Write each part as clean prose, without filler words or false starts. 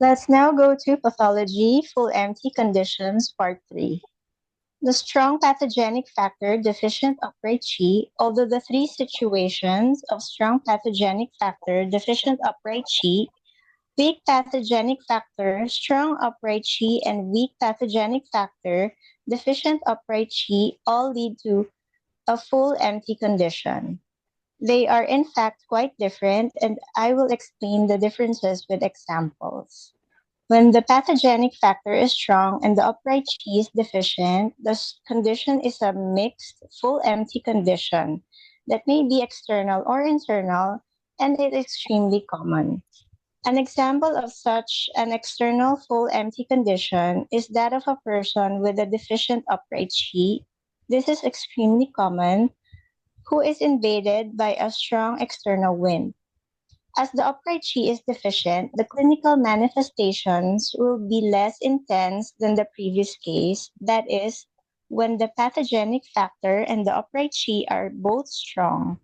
Let's now go to pathology, full empty conditions, part 3. The strong pathogenic factor deficient upright Qi, although the three situations of strong pathogenic factor deficient upright Qi, weak pathogenic factor, strong upright Qi, and weak pathogenic factor, deficient upright Qi all lead to a full empty condition. They are in fact quite different, and I will explain the differences with examples. When the pathogenic factor is strong and the upright Qi is deficient, the condition is a mixed, full empty condition that may be external or internal, and it is extremely common. An example of such an external full empty condition is that of a person with a deficient upright Qi. This is extremely common, who is invaded by a strong external wind. As the upright Qi is deficient, the clinical manifestations will be less intense than the previous case, that is, when the pathogenic factor and the upright Qi are both strong.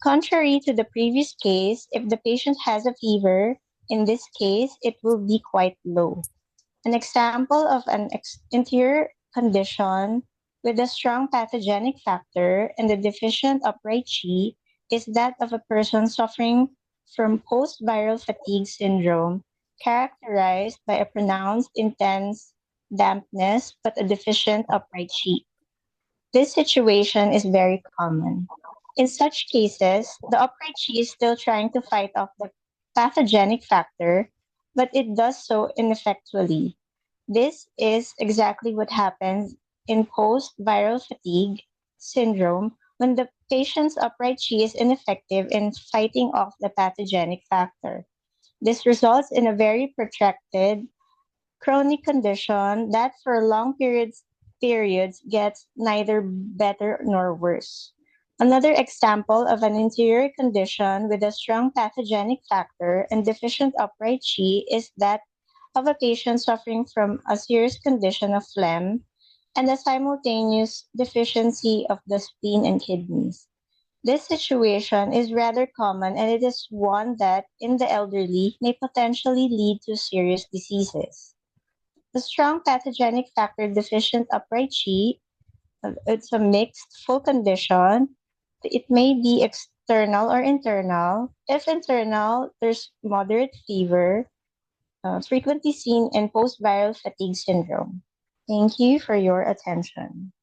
Contrary to the previous case, if the patient has a fever, in this case, it will be quite low. An example of an interior condition with a strong pathogenic factor and a deficient upright Qi is that of a person suffering from post-viral fatigue syndrome, characterized by a pronounced intense dampness but a deficient upright Qi. This situation is very common. In such cases, the upright Qi is still trying to fight off the pathogenic factor, but it does so ineffectually. This is exactly what happens in post viral fatigue syndrome when the patient's upright Qi is ineffective in fighting off the pathogenic factor. This results in a very protracted chronic condition that for long periods gets neither better nor worse. Another example of an interior condition with a strong pathogenic factor and deficient upright Qi is that of a patient suffering from a serious condition of phlegm and a simultaneous deficiency of the spleen and kidneys. This situation is rather common, and it is one that, in the elderly, may potentially lead to serious diseases. The strong pathogenic factor deficient upright Qi, it's a mixed full condition. It may be external or internal. If internal, there's moderate fever, frequently seen in post-viral fatigue syndrome. Thank you for your attention.